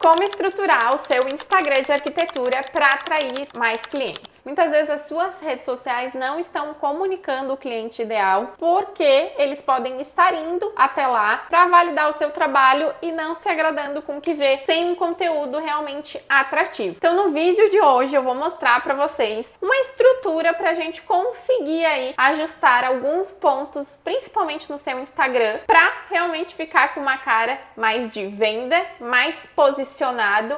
Como estruturar o seu Instagram de arquitetura para atrair mais clientes? Muitas vezes as suas redes sociais não estão comunicando o cliente ideal porque eles podem estar indo até lá para validar o seu trabalho e não se agradando com o que vê, sem um conteúdo realmente atrativo. Então no vídeo de hoje eu vou mostrar para vocês uma estrutura para a gente conseguir aí ajustar alguns pontos, principalmente no seu Instagram, para realmente ficar com uma cara mais de venda, mais posicionado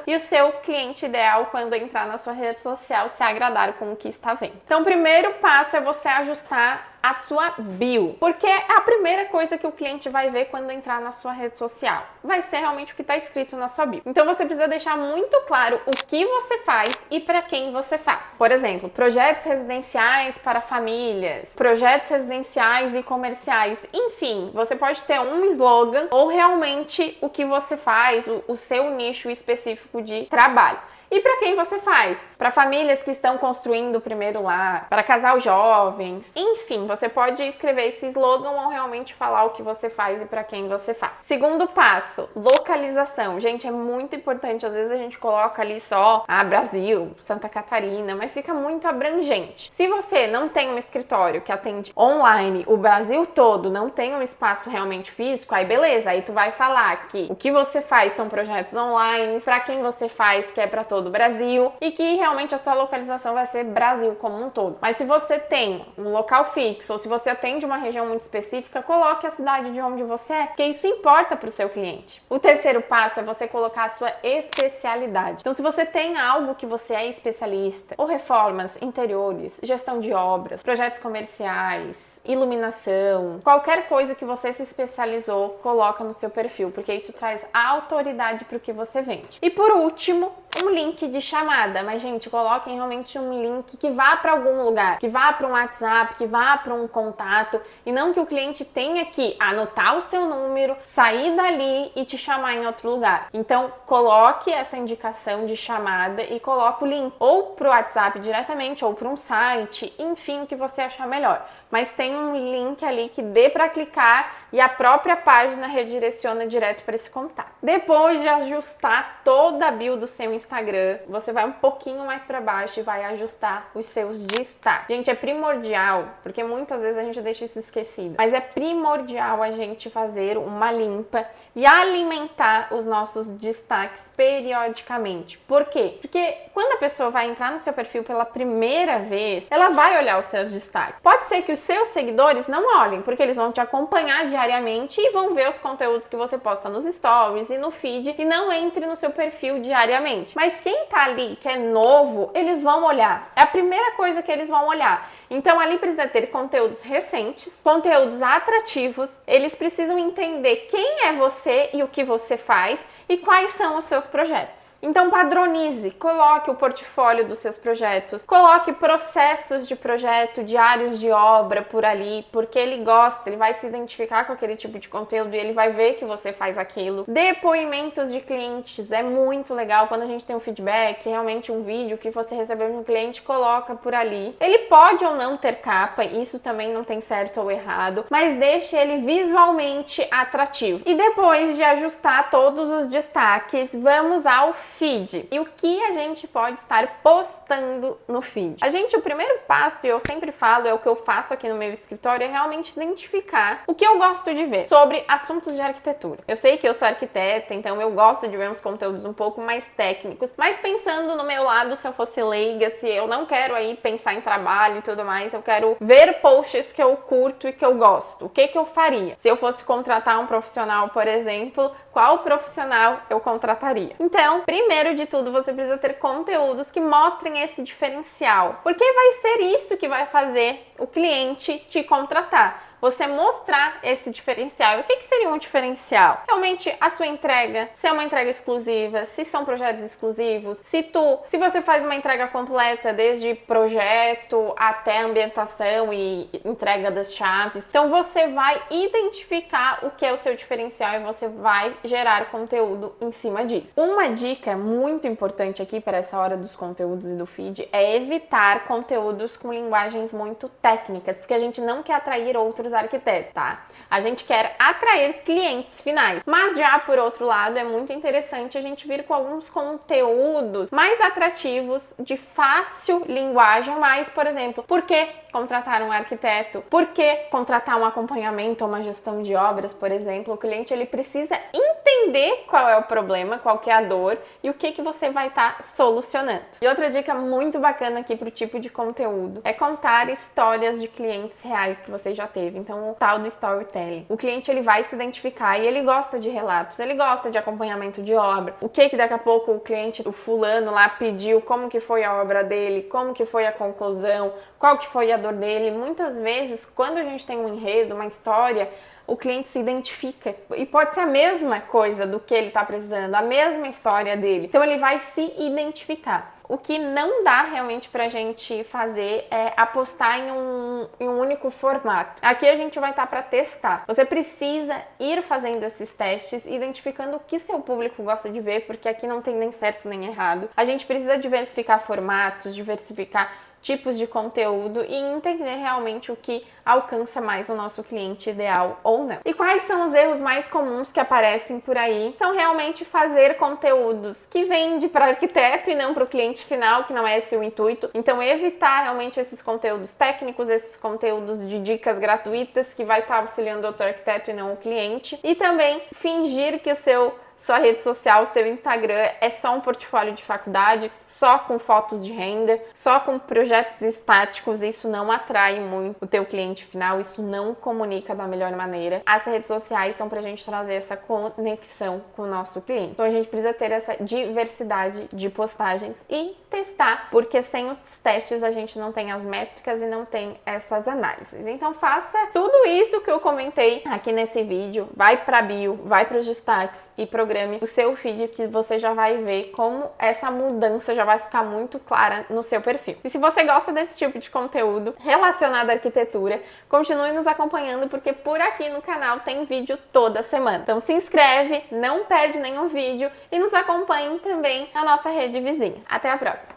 e o seu cliente ideal, quando entrar na sua rede social, se agradar com o que está vendo. Então, o primeiro passo é você ajustar a sua bio, porque é a primeira coisa que o cliente vai ver quando entrar na sua rede social. Vai ser realmente o que está escrito na sua bio. Então, você precisa deixar muito claro o que você faz e para quem você faz. Por exemplo, projetos residenciais para famílias, projetos residenciais e comerciais. Enfim, você pode ter um slogan ou realmente o que você faz, o seu nicho específico de trabalho. E para quem você faz? Para famílias que estão construindo o primeiro lar, para casal jovens, enfim, você pode escrever esse slogan ou realmente falar o que você faz e para quem você faz. Segundo passo, localização. Gente, é muito importante, às vezes a gente coloca ali só Brasil, Santa Catarina, mas fica muito abrangente. Se você não tem um escritório que atende online o Brasil todo, não tem um espaço realmente físico, aí beleza, aí tu vai falar que o que você faz são projetos online, para quem você faz, que é para todo o Brasil, e que realmente a sua localização vai ser Brasil como um todo. Mas se você tem um local fixo ou se você atende uma região muito específica, coloque a cidade de onde você é, porque isso importa para o seu cliente. O terceiro passo é você colocar a sua especialidade. Então, se você tem algo que você é especialista, ou reformas, interiores, gestão de obras, projetos comerciais, iluminação, qualquer coisa que você se especializou, coloca no seu perfil, porque isso traz autoridade para o que você vende. E por último, um link de chamada, mas gente, coloquem realmente um link que vá para algum lugar, que vá para um WhatsApp, que vá para um contato, e não que o cliente tenha que anotar o seu número, sair dali e te chamar em outro lugar. Então, coloque essa indicação de chamada e coloque o link ou para o WhatsApp diretamente ou para um site, enfim, o que você achar melhor. Mas tem um link ali que dê para clicar e a própria página redireciona direto para esse contato. Depois de ajustar toda a bio do seu Instagram, você vai um pouquinho mais para baixo e vai ajustar os seus destaques. Gente, é primordial, porque muitas vezes a gente deixa isso esquecido, mas é primordial a gente fazer uma limpa e alimentar os nossos destaques periodicamente. Por quê? Porque quando a pessoa vai entrar no seu perfil pela primeira vez, ela vai olhar os seus destaques. Pode ser que os seus seguidores não olhem, porque eles vão te acompanhar diariamente e vão ver os conteúdos que você posta nos stories e no feed e não entre no seu perfil diariamente. Mas quem tá ali, que é novo, eles vão olhar. É a primeira coisa que eles vão olhar. Então ali precisa ter conteúdos recentes, conteúdos atrativos, eles precisam entender quem é você e o que você faz e quais são os seus projetos. Então padronize, coloque o portfólio dos seus projetos, coloque processos de projeto, diários de obra por ali, porque ele gosta, ele vai se identificar com aquele tipo de conteúdo e ele vai ver que você faz aquilo. Depoimentos de clientes, é muito legal quando a gente tem um feedback, realmente um vídeo que você recebeu de um cliente, coloca por ali. Ele pode ou não ter capa, isso também não tem certo ou errado, mas deixe ele visualmente atrativo. E depois de ajustar todos os destaques, vamos ao feed. E o que a gente pode estar postando no feed? O primeiro passo, e eu sempre falo, é o que eu faço aqui no meu escritório, é realmente identificar o que eu gosto de ver sobre assuntos de arquitetura. Eu sei que eu sou arquiteta, então eu gosto de ver uns conteúdos um pouco mais técnicos, mas pensando no meu lado, se eu fosse leiga, se eu não quero aí pensar em trabalho e tudo mais, eu quero ver posts que eu curto e que eu gosto. O que eu faria? Se eu fosse contratar um profissional, por exemplo, qual profissional eu contrataria? Então, primeiro de tudo, você precisa ter conteúdos que mostrem esse diferencial, porque vai ser isso que vai fazer o cliente te contratar. Você mostrar esse diferencial. O que seria um diferencial? Realmente a sua entrega, se é uma entrega exclusiva, se são projetos exclusivos, se você faz uma entrega completa, desde projeto até ambientação e entrega das chaves. Então você vai identificar o que é o seu diferencial e você vai gerar conteúdo em cima disso. Uma dica muito importante aqui para essa hora dos conteúdos e do feed é evitar conteúdos com linguagens muito técnicas, porque a gente não quer atrair outros arquitetos, tá? A gente quer atrair clientes finais. Mas já por outro lado, é muito interessante a gente vir com alguns conteúdos mais atrativos, de fácil linguagem, mas, por exemplo, por que contratar um arquiteto? Por que contratar um acompanhamento ou uma gestão de obras, por exemplo? O cliente ele precisa entender qual é o problema, qual que é a dor e o que você vai estar solucionando. E outra dica muito bacana aqui para o tipo de conteúdo é contar histórias de clientes reais que você já teve. Então, o tal do storytelling. O cliente ele vai se identificar e ele gosta de relatos, ele gosta de acompanhamento de obra. O que daqui a pouco o cliente, o fulano lá pediu, como que foi a obra dele, como que foi a conclusão, qual que foi a dor dele. Muitas vezes, quando a gente tem um enredo, uma história, o cliente se identifica e pode ser a mesma coisa do que ele está precisando, a mesma história dele. Então ele vai se identificar. O que não dá realmente pra gente fazer é apostar em um único formato. Aqui a gente vai estar para testar. Você precisa ir fazendo esses testes, identificando o que seu público gosta de ver, porque aqui não tem nem certo nem errado. A gente precisa diversificar formatos, diversificar tipos de conteúdo e entender realmente o que alcança mais o nosso cliente ideal ou não. E quais são os erros mais comuns que aparecem por aí? São realmente fazer conteúdos que vende para arquiteto e não para o cliente final, que não é esse o intuito. Então evitar realmente esses conteúdos técnicos, esses conteúdos de dicas gratuitas que vai estar auxiliando o arquiteto e não o cliente. E também fingir que sua rede social, seu Instagram é só um portfólio de faculdade, só com fotos de render, só com projetos estáticos. Isso não atrai muito o teu cliente final, isso não comunica da melhor maneira. As redes sociais são pra gente trazer essa conexão com o nosso cliente. Então a gente precisa ter essa diversidade de postagens e testar, porque sem os testes a gente não tem as métricas e não tem essas análises. Então faça tudo isso que eu comentei aqui nesse vídeo, vai pra bio, vai pros destaques e programe o seu feed, que você já vai ver como essa mudança já vai ficar muito clara no seu perfil. E se você gosta desse tipo de conteúdo relacionado à arquitetura, continue nos acompanhando, porque por aqui no canal tem vídeo toda semana. Então se inscreve, não perde nenhum vídeo e nos acompanhe também na nossa rede vizinha. Até a próxima!